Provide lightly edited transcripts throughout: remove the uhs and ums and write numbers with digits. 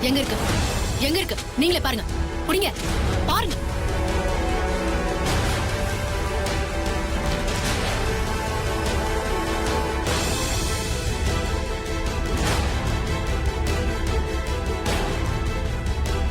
எங்க இருக்கு எங்க இருக்கு நீங்களே பாருங்க புடிங்க பாருங்க.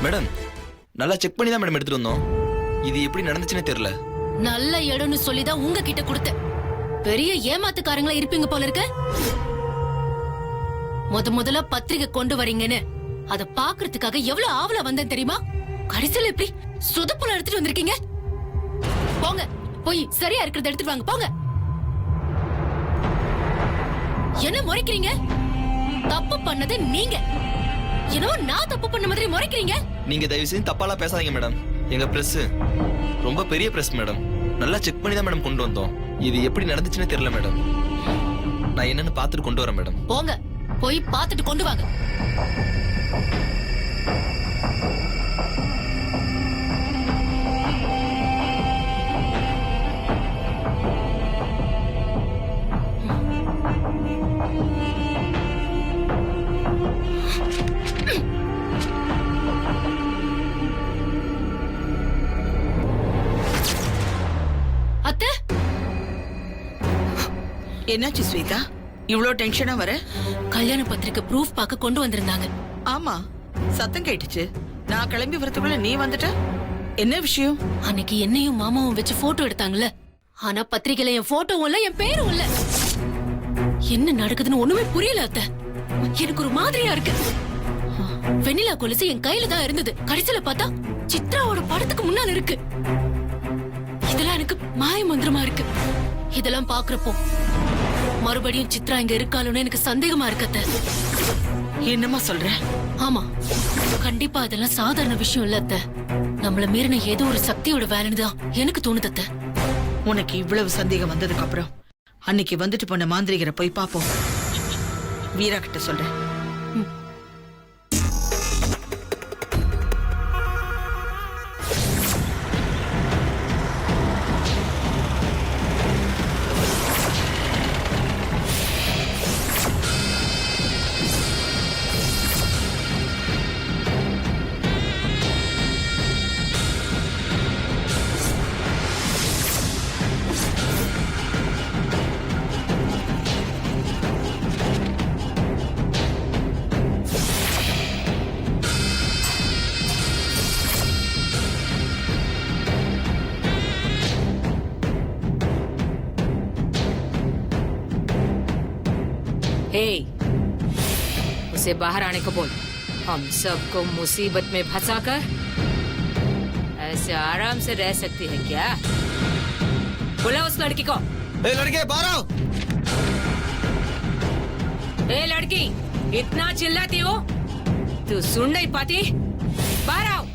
மேடம் நல்லா செக் பண்ணி தான் மேடம் எடுத்துட்டு வந்தோம். இது எப்படி நடந்துச்சுன்னே தெரியல. நல்ல இடம்னு சொல்லிதான் உங்ககிட்ட கொடுத்தேன். பெரிய ஏமாத்துக்காரங்களா இருப்பீங்க போல இருக்க. முதல்ல பத்திரிகை கொண்டு வரீங்கன்னு அத பாக்குறதுக்காக எவ்வளவு ஆவலா வந்தேன் தெரியுமா? கடைசியில எப்படி சொதப்புல எடுத்துட்டு வந்திருக்கீங்க. போங்க போய் சரியா இருக்கிறத எடுத்துட்டு வாங்க போங்க. என்ன முறைக்கிறீங்க? தப்பு பண்ணது நீங்க. என்னவோ நான் தப்பு பண்ண மாதிரி முறைக்கிறீங்க. நீங்க தயவு செஞ்சு தப்பாலாம் பேசாதீங்க மேடம். எங்க பிரஸ் ரொம்ப பெரிய பிரஸ் மேடம். நல்லா செக் பண்ணி தான் மேடம் கொண்டு வந்தோம். இது எப்படி நடந்துச்சுன்னே தெரியல மேடம். நான் என்னன்னு பார்த்துட்டு கொண்டு வரேன் மேடம். போங்க போய் பார்த்துட்டு கொண்டு வாங்க. அத்தை, என்னாச்சு ஸ்வேதா, இவ்ளோ டென்ஷனா வர? கல்யாண பத்திரிக்கை ப்ரூஃப் பார்க்க கொண்டு வந்திருந்தாங்க. ஆமா, சத்தம் கேட்டுச்சு. நான் கிளம்பி வரதுக்குள்ள நீ வந்துட்ட. என்ன விஷயம்? அன்னைக்கு என்னையும் மாமாவும் வச்சு போட்டோ எடுத்தாங்கல்ல. ஆனா பத்திரிக்கையில என் போட்டோவும் இல்ல, என் பேரும் இல்ல. என்ன நடக்குதுன்னு ஒண்ணுமே புரியல அத்தை. எனக்கு ஒரு மாதிரியா இருக்கு. வெண்ணிலா கொலுசு என் கையில தான் இருந்தது. கடைசியில பார்த்தா சித்ராவோட படத்துக்கு முன்னால இருக்கு. இதெல்லாம் எனக்கு மாய மந்திரமா இருக்கு. இதெல்லாம் பாக்குறப்போ மறுபடியும் சித்ரா இங்க இருக்காளுன்னு எனக்கு சந்தேகமா இருக்கத்த. என்னமா சொல்ற? ஆமா, கண்டிப்பா இதெல்லாம் சாதாரண விஷயம் இல்ல அத்த. நம்மள மீறின ஏதோ ஒரு சக்தியோட வேலைன்னு தான் எனக்கு தோணுது அத்த. உனக்கு இவ்வளவு சந்தேகம் வந்ததுக்கு அப்புறம் அன்னைக்கு வந்துட்டு போன மாந்திரிகரை போய் பாப்போம். வீரா கிட்ட சொல்றேன். हे, उसे बाहर आने को बोल। हम सबको मुसीबत में फंसाकर ऐसे आराम से रह सकती है क्या? बुला उस लड़की को। ए लड़के बाहर आओ। ए लड़की, इतना चिल्लाती हो? तू सुन नहीं पाती? बाहर आओ।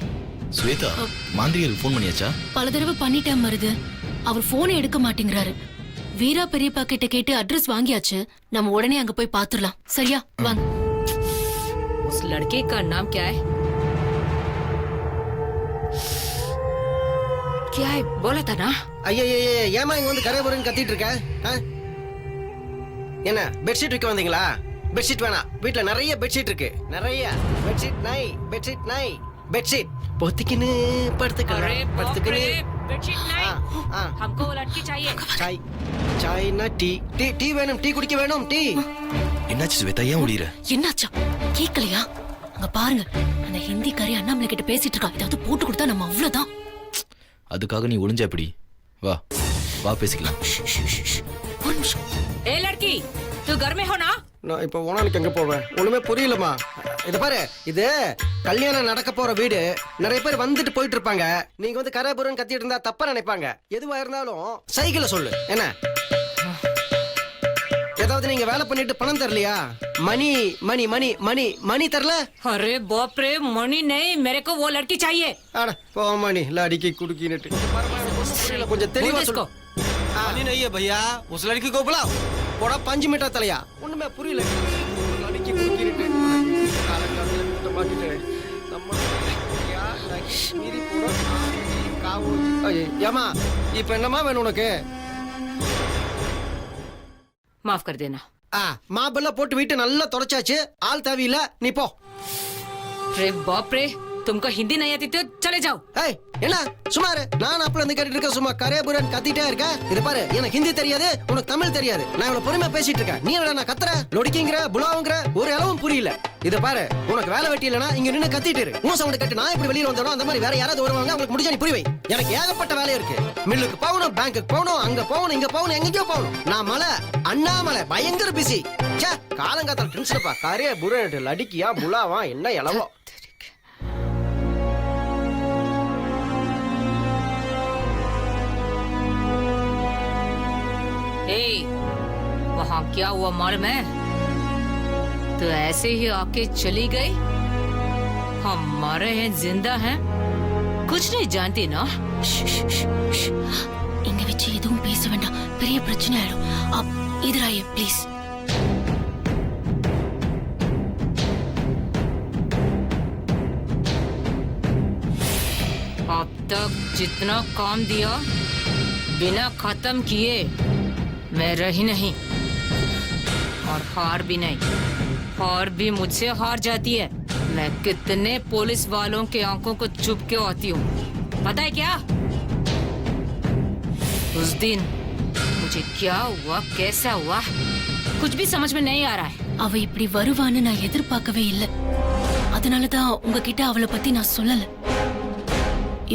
ஸ்வேதா, மாந்திரிகருக்கு ஃபோன் பண்ணியாச்சா? பல தடவை பண்ணிட்டேன் மருது. அவர் போனை எடுக்க மாட்டேங்கிறாரு. வீரா பெரியப்பா கிட்ட கேட்டு அட்ரஸ் வாங்கியாச்சு. நம்ம உடனே அங்க போய் பாத்துடலாம். சரியா? வாங்க. उस लड़के का नाम क्या है? क्या है बोला था ना? ஐயே ஏமா இங்க வந்து கரைபுரன்னு கத்திட்டு இருக்க? என்ன பெட்ஷீட் விற்க வந்தீங்களா? பெட்ஷீட் வேணாம், வீட்ல நிறைய பெட்ஷீட் இருக்கு. நிறைய பெட்ஷீட் நை, பெட்ஷீட் நை, பெட்ஷீட் பொத்திக்கின்னு படுத்துக்கலாம். படுத்துக்கின்னு बेडशीट नहीं, हमको वो लड़की चाहिए। Sai Saina tea. Tea tea வேணும், டீ குடிக்க வேணும், டீ. என்னாச்சு ஸ்வேதா, ஏன் ஓடிற? என்னாச்சா கேக்கலையா? அங்க பாருங்க, அந்த ஹிந்திக்காரி அண்ணாமலை கிட்ட பேசிட்டு இருக்கா. ஏதாவது போட்டு கொடுத்தா நம்ம அவ்வளவுதான். அதுக்காக நீ ஒளிஞ்ச எப்படி? வா வா பேசிக்கலாம். ஒரு நிமிஷம். ए लड़की, तू घर में हो ना? நான் இப்போ ஓனானுக்கு எங்க போவேன்? ஒண்ணுமே புரியலமா. இத பாரு, இது கல்யாணம் நடக்க போற வீடு. நிறைய பேர் வந்துட்டு போயிட்டு இருப்பாங்க. நீங்க வந்து கரைபுரன்னு கத்திட்டு இருந்தா தப்பா நினைப்பாங்க. எதுவா இருந்தாலும் சைக்கிள சொல்லு. என்ன ஏதாவது நீங்க வேலை பண்ணிட்டு பணம் தரலையா? மணி மணி மணி மணி மணி தரல? अरे बाप रे, मनी नहीं, मेरे को वो लड़की चाहिए। அட போ மணி லாடிக்கு குடுக்கினட்டு. கொஞ்சம் தெளிவா சொல்லு. मनी नहीं है भैया, उस लड़की को बुलाओ। போடா 5 மீட்டர் தலையா. ஒண்ணுமே புரியல. லாடிக்கு குடுக்கினட்டு. காலங்காலத்துல கூட்ட மாட்டிட்டு நம்ம யா மீறி போற காவு. ஏமா இப்போ என்னமா வேணும் உனக்கு? माफ कर देना। மாபெல்லாம் போட்டு வீட்டை நல்லா தொடச்சாச்சு. ஆள் தேவையில்ல, நீ போ. रे बाप रे, तुमको हिंदी नहीं आती तो चले जाओ। ஏய் என்ன சும்மா இரு. நான் அப்பல இருந்து கேட்டுட்டு இருக்க, சும்மா கரேபுரன் கத்திட்டே இருக்க. இது பாரு, எனக்கு ஹிந்தி தெரியாது, உனக்கு தமிழ் தெரியாது. நான் இவ்வளவு பொறுமையா பேசிட்டு இருக்கேன், நீ என்ன நான் கத்துற லொடிக்கிங்கிற புலாவுங்கிற ஒரு அளவும் புரியல. இது பாரு, உனக்கு வேலை வெட்டி இல்லனா இங்க நின்னு கத்திட்டு இரு. உன் சவுண்ட் கட்டு நான் எப்படி வெளியில வந்தோம் அந்த மாதிரி வேற யாராவது வருவாங்க, அவங்களுக்கு முடிஞ்சா நீ புரிய வை. எனக்கு ஏகப்பட்ட வேலை இருக்கு. மில்லுக்கு போகணும், பேங்க்குக்கு போகணும், அங்க போகணும், இங்க போகணும், எங்கேயோ போகணும். நான் மலை அண்ணாமலை பயங்கர பிஸி. ச்சே, காலங்காத்தால டென்ஷன்ப்பா. கரேபுரன் லடிக்கியா புலாவா என்ன இளவோ. वहाँ क्या हुआ मालूम है? तो ऐसे ही आके चली गई। हम मरे हैं जिंदा हैं, कुछ नहीं जानती ना। இங்க வச்சு எதுவும் பேச வேண்டாம், பெரிய பிரச்சனை ஆயிடும். इधर आइए प्लीज. अब तक जितना काम दिया बिना खत्म किए मैं रही नहीं, और हार भी नहीं। हार भी मुझसे हार जाती है। मैं कितने पुलिस वालों के आंखों को चुप के आती हूँ, पता है क्या? उस दिन मुझे क्या हुआ, कैसा हुआ, कुछ भी समझ में नहीं आ रहा है। அவ இப்படி வருவான்னு நான் எதிர்பார்க்கவே இல்லை. அதனாலதான் உங்ககிட்ட அவளை பத்தி நான் சொல்லல.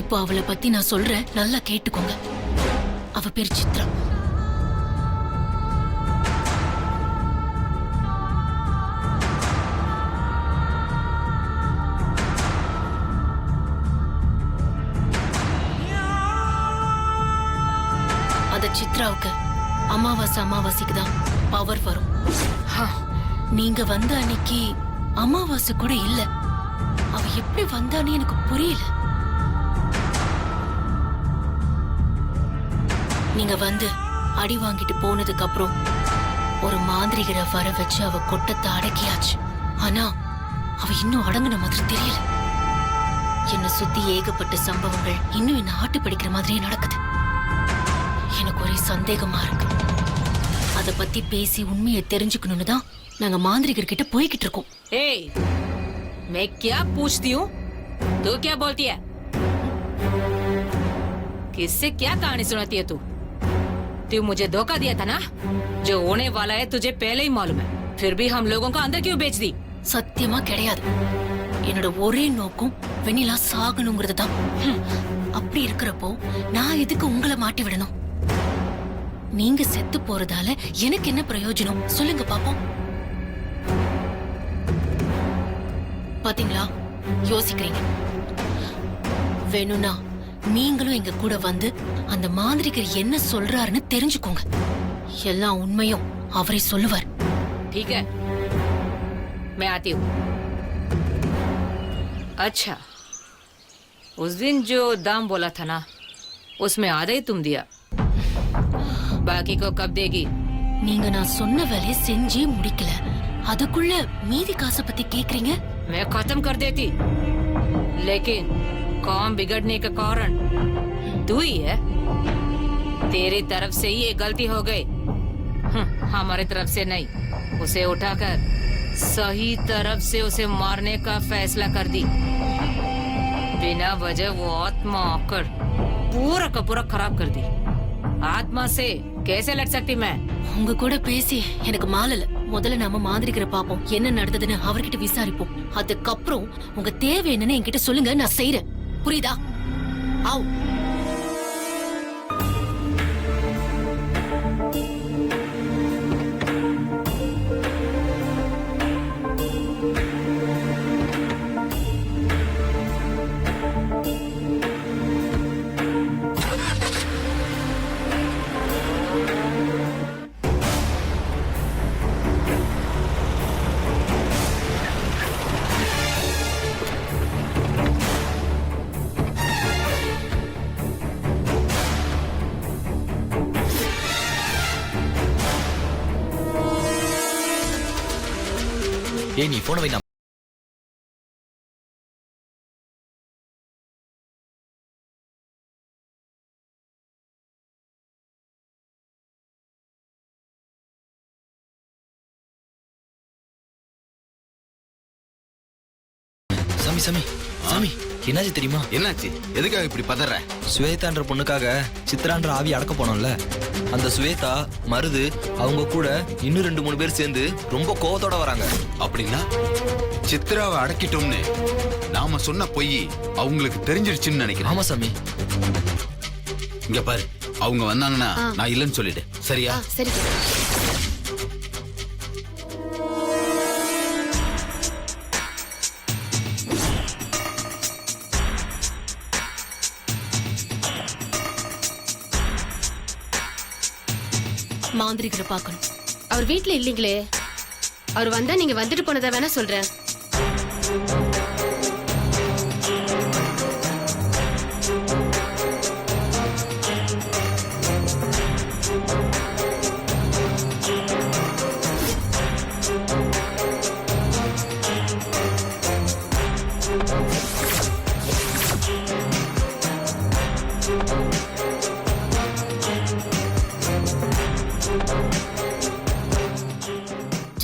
இப்போ அவளை பத்தி நான் சொல்றேன், நல்லா கேட்டுக்கோங்க. அவ பேர் சித்ரா. அந்த சித்ராவுக்கு அமாவாசைக்கு தான் பவர் வரும். நீங்க வந்த அன்னைக்கு அமாவாசை கூட இல்ல. அவ எப்படி வந்தான்னு எனக்கு புரியல. நீங்க வந்து அடி வாங்கிட்டு போனதுக்கு அப்புறம் ஒரு மாந்திரிகரை வர வச்சு அவ கொட்டத்தை அடக்கியாச்சு. ஆனா அவ இன்னும் அடங்குன மாதிரி தெரியல. என்ன சுத்தி ஏகப்பட்ட சம்பவங்கள் இன்னும் என்ன ஆட்டு படிக்கிற மாதிரியே நடக்குது. எனக்கு ஒரே சந்தேகமா இருக்கு. அத பத்தி பேசி உண்மையை தெரிஞ்சுக்கணும்னு தான் நாங்க மாந்திரிகர் கிட்ட போய்கிட்டு இருக்கோம். ஏய், मैं क्या पूछती हूँ, तू क्या बोलती है? किससे क्या कहानी सुनाती है तू? तू मुझे धोखा दिया था ना? जो होने वाला है तुझे पहले ही मालूम है, फिर भी हम लोगों को अंदर क्यों बेच दी? சத்தியமா கிடையாது. என்னோட ஒரே நோக்கம் வெண்ணிலா சாகணுங்கிறது தான். அப்படி இருக்கிறப்போ நான் எதுக்கு உங்களை மாட்டி விடணும்? நீங்க செத்து போறதால எனக்கு என்ன பிரயோஜனம் சொல்லுங்க பாப்போம். பாத்தீங்களா, யோசிக்கிறீங்க. வேணும்னா நீங்களும் எங்க கூட வந்து அந்த மாந்திரிகர் என்ன சொல்றாருன்னு தெரிஞ்சுக்கோங்க. எல்லா உண்மையும் அவரே சொல்லுவார். ठीक है, मैं आती हूँ। अच्छा, उस दिन जो दाम बोला था ना, उसमें आधा ही तुम दिया, बाकी को कब देगी? நீங்க நான் சொன்ன வேலையை செஞ்சே முடிக்கல, அதுக்குள்ள மீதி காசை பத்தி கேக்குறீங்க? मैं खत्म कर देती, लेकिन काम बिगड़ने का कारण तू ही है। तेरी तरफ से ही ये गलती हो गई, हमारी तरफ से नहीं। उसे उठाकर सही तरफ से उसे मारने का फैसला कर दी। बिना वजह वो आत्मा आकर पूरा का पूरा खराब कर दी। आत्मा से कैसे लड़ सकती मैं? உங்க கூட பேசி எனக்கு மாலல. முதல்ல நாம மாந்திரிகரை பாப்போம், என்ன நடந்ததுன்னு அவர்கிட்ட விசாரிப்போம். அதுக்கப்புறம் உங்க தேவை என்னன்னு என்கிட்ட சொல்லுங்க, நான் செய்யறேன். புரியுதா? ஆவ். ஏய், நீ போன வை. சாமி சாமி சாமி என்னாச்சு தெரியுமா? என்னாச்சு? எதுக்காக இப்படி பதற? சுவேதான்ற பொண்ணுக்காக சித்ரான்ற ஆவி அடக்க போனோம்ல, அந்த சுவேதா மருது அவங்க கூட இன்னும் 2-3 பேர் சேர்ந்து ரொம்ப கோவத்தோட வராங்க. அப்படின்னா சித்ராவை அடக்கிட்டோம்னு நாம சொன்ன பொய் அவங்களுக்கு தெரிஞ்சிருச்சுன்னு நினைக்கிறேன். ஆமா சாமி. இங்க பாரு, அவங்க வந்தாங்கன்னா நான் இல்லைன்னு சொல்லிடு, சரியா? சரி. மாந்திரிகரை பார்க்கணும். அவர் வீட்ல இல்லீங்களே. அவர் வந்தா நீங்க வந்துட்டு போனதை வேணா சொல்றேன்.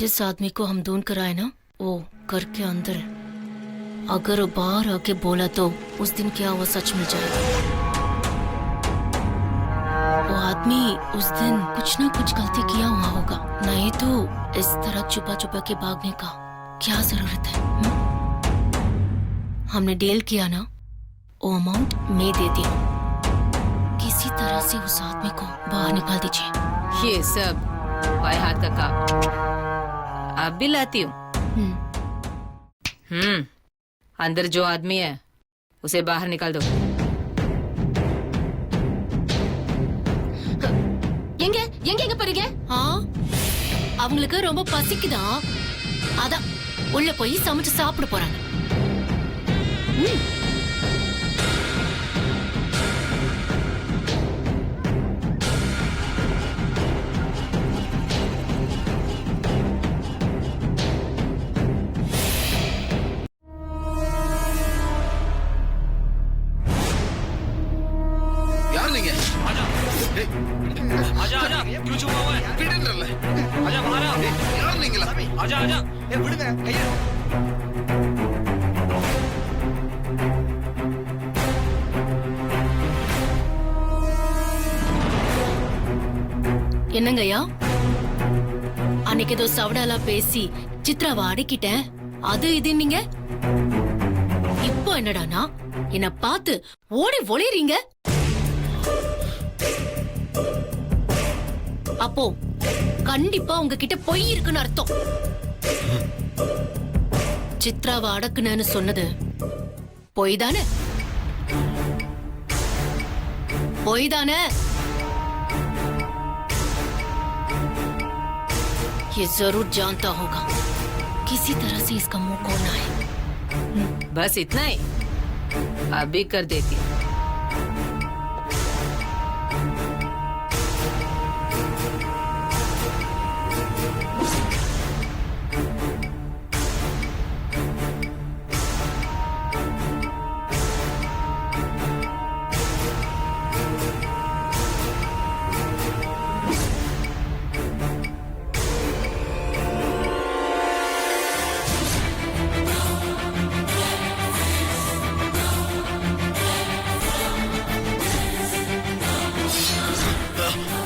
जिस आदमी को हम ढूंढ कर आए ना, वो घर के अंदर है। अगर वो बाहर आके बोला तो उस दिन क्या वो सच मिल जाएगा। वो आदमी उस दिन कुछ ना कुछ गलती किया हुआ होगा, नहीं तो इस तरह छुपा छुपा के भागने का क्या जरूरत है? हमने डील किया ना, वो अमाउंट मैं देती हूँ। किसी तरह से उस आदमी को बाहर निकाल दीजिए। ये सब बाएं हाथ का काम अब भी लाती हूँ। अंदर जो आदमी है उसे बाहर निकाल दो। எங்க எங்க எங்க போறீங்க? அவங்களுக்கு ரொம்ப பசிக்குதான், அதான் உள்ள போய் சமைச்சு சாப்பிட போறாங்க. யார் நீங்க? आजा आजा, क्यों छुपा हुआ है? விடுன்றல. आजा बाहर आ। யார் நீங்களா? आजा आजा। விடுங்க கையை. என்னங்கய்யா, அன்னைக்கு ஏதோ சவடாலா பேசி சித்ராவை அடக்கிட்டேன், அது இது நீங்க இப்போ என்னடானா என்ன பார்த்து ஓடி ஒளிறீங்க. அப்போ கண்டிப்பா உங்ககிட்ட பொய் இருக்குன்னு அர்த்தம். சித்ராவை அடக்குனேன்னு சொன்னது பொய் தானே? பொய் தானே? ये जरूर जानता होगा किसी तरह से इसका मुंह खोलना है। बस इतना ही, अभी कर देती हूँ।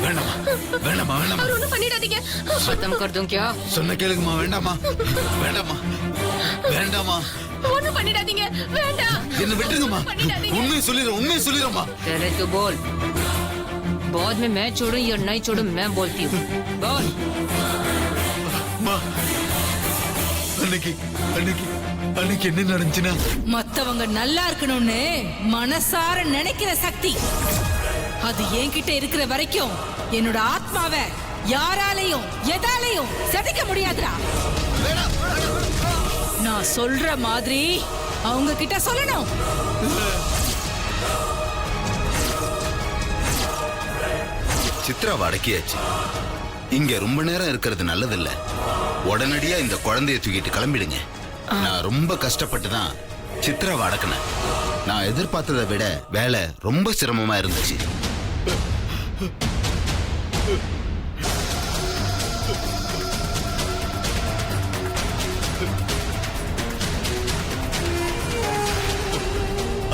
வேண்டாமா வேண்டாமா வேண்டாமா. அவர் ஒண்ணும் பண்ணிடாதீங்க. खत्म कर दूं क्या? சொன்ன கேளுங்கம்மா. வேண்டாமா வேண்டாமா வேண்டாமா. ஒண்ணும் பண்ணிடாதீங்க. வேண்டாம். என்ன விட்டுருங்கம்மா. உண்மையை சொல்லிடுறேம்மா. पहले तो बोल, बाद में मैं छोड़ूं या नहीं छोड़ूं मैं बोलती हूँ। बोल। அம்மா, அன்னைக்கு என்ன நடந்துச்சுன்னா, மத்தவங்க நல்லா இருக்கணும்னு மனசார நினைக்கிற சக்தி அது என்கிட்ட இருக்கிற வரைக்கும் என்னோட ஆத்மாவை யாராலையும் எதாலையும் செதைக்க முடியாதுடா. நான் சொல்ற மாதிரி அவங்க கிட்ட சொல்லணும். சித்ராவை அடக்கியாச்சு. இங்க ரொம்ப நேரம் இருக்கிறது நல்லதில்ல. உடனடியா இந்த குழந்தைய தூக்கிட்டு கிளம்பிடுங்க. நான் ரொம்ப கஷ்டப்பட்டு தான் சித்ராவை அடக்கினேன். நான் எதிர்பார்த்ததை விட வேலை ரொம்ப சிரமமா இருந்துச்சு.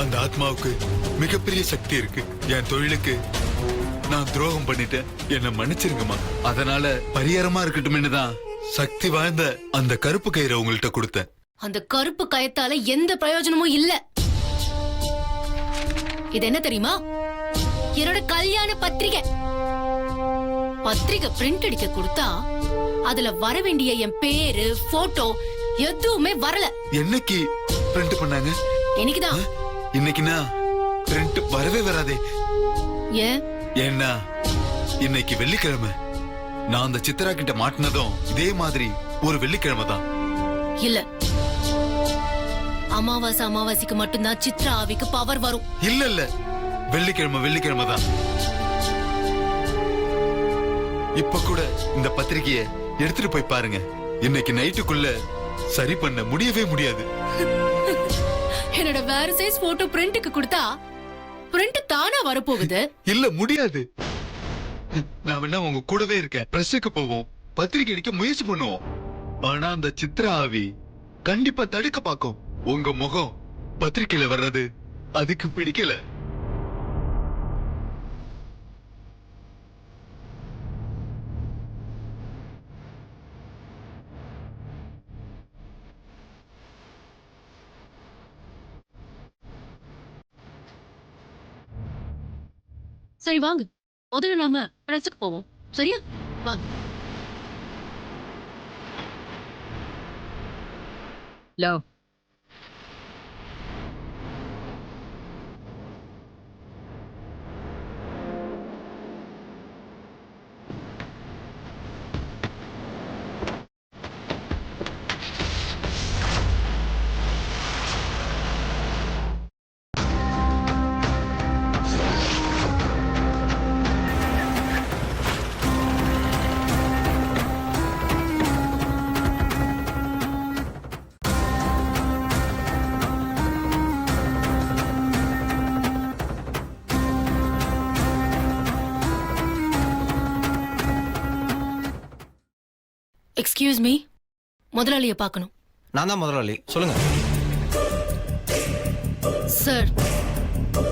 அந்த ஆத்மாவுக்கு மிகப்பெரிய சக்தி இருக்கு. என் தொழிலுக்கு நான் துரோகம் பண்ணிட்டேன், என்ன மன்னிச்சிருங்கம்மா. அதனால பரிகாரமா இருக்கட்டும்னு தான் சக்தி வாய்ந்த அந்த கருப்பு கயிறை உங்கள்கிட்ட கொடுத்தேன். அந்த கருப்பு கயத்தால எந்த பிரயோஜனமும் இல்ல. இது என்ன தெரியுமா? என்னோட கல்யாண பத்திரிகை. பத்திரிகை பிரிண்ட் அடிக்க கொடுத்தா அதுல வர வேண்டிய என் பேரு, போட்டோ எதுவுமே வரல. என்னைக்கு பிரிண்ட் பண்ணாங்க? இன்னைக்குதான். இன்னைக்குனா பிரிண்ட் வரவே வராதே. ஏன்? ஏன்னா இன்னைக்கு வெள்ளிக்கிழமை. நான் அந்த சித்ரா கிட்ட மாட்டினதும் இதே மாதிரி ஒரு வெள்ளிக்கிழமை தான். இல்ல, அமாவாசை அமாவாசைக்கு மட்டும்தான் சித்ரா ஆவிக்கு பவர் வரும். இல்ல இல்ல, வெள்ளிக்கிழமை தான். இப்ப கூட இந்த பத்திரிகையை எடுத்துட்டு போய் பாருங்க. இன்னைக்கு நைட்டுக்குள்ள சரி பண்ண முடியவே முடியாது. என்னோட வேற சைஸ் போட்டோ பிரிண்ட்க்கு கொடுத்தா பிரிண்ட் தானா வரப்போகுது. இல்ல முடியாது. நான் வேணா உங்க கூடவே இருக்கேன். பிரஸுக்கு போவோம், பத்திரிகை அடிக்க முயற்சி பண்ணுவோம். ஆனா அந்த சித்ரா ஆவி கண்டிப்பா தடுக்க பாக்கும். உங்க முகம் பத்திரிகையில வர்றது அதுக்கு பிடிக்கல. சரி வாங்க, முதல்ல நாம பிரஸுக்கு போவோம். சரியா? வாங்க. लो எக்ஸ்கியூஸ் மீ, முதலாளிய பார்க்கணும். நான் தான் முதலாளி, சொல்லுங்க. சார்,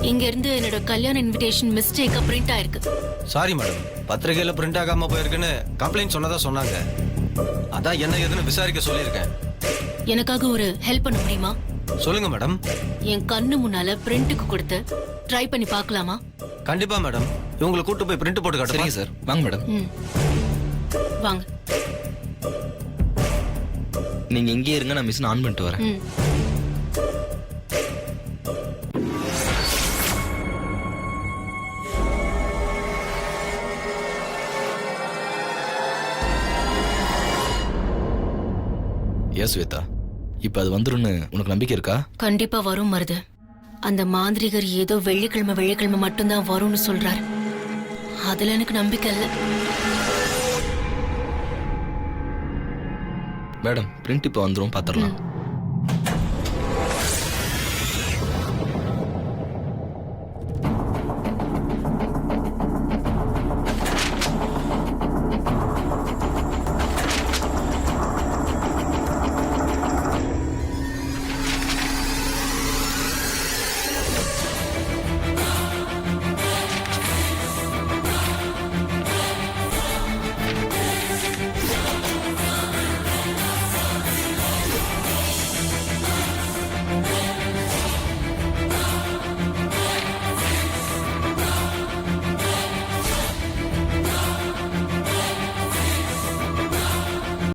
இங்க இருந்து என்னோட கல்யாண இன்விடேஷன் மிஸ்டேக்கா பிரிண்ட் ஆயிருக்கு. சாரி மேடம், பத்திரிகையில பிரிண்ட் ஆகாம போயிருக்குன்னு கம்ப்ளைண்ட் சொன்னதா சொன்னாங்க. அதான் என்ன ஏதுன்னு விசாரிக்க சொல்லியிருக்கேன். எனக்காக ஒரு ஹெல்ப் பண்ண முடியுமா? சொல்லுங்க மேடம். என் கண்ணு முன்னால பிரிண்ட்டுக்கு கொடுத்து ட்ரை பண்ணி பார்க்கலாமா? கண்டிப்பா மேடம், இவங்களை கூட்டு போய் பிரிண்ட் போட்டு காட்டுங்க. சரிங்க சார், வாங்க மேடம். வாங்க. நீங்க இங்கே இருங்க, நான் மிஷின் ஆன் பண்ணிட்டு வரேன். ஏன் ஸ்வேதா, இப்ப அது வந்துருன்னு உனக்கு நம்பிக்கை இருக்கா? கண்டிப்பா வரும் மருது. அந்த மாந்திரிகர் ஏதோ வெள்ளிக்கிழமை மட்டும்தான் வரும்னு சொல்றாரு. அதுல எனக்கு நம்பிக்கை இல்ல. மேடம், பிரிண்ட் இப்ப வந்துரும், பாத்துடலாம்.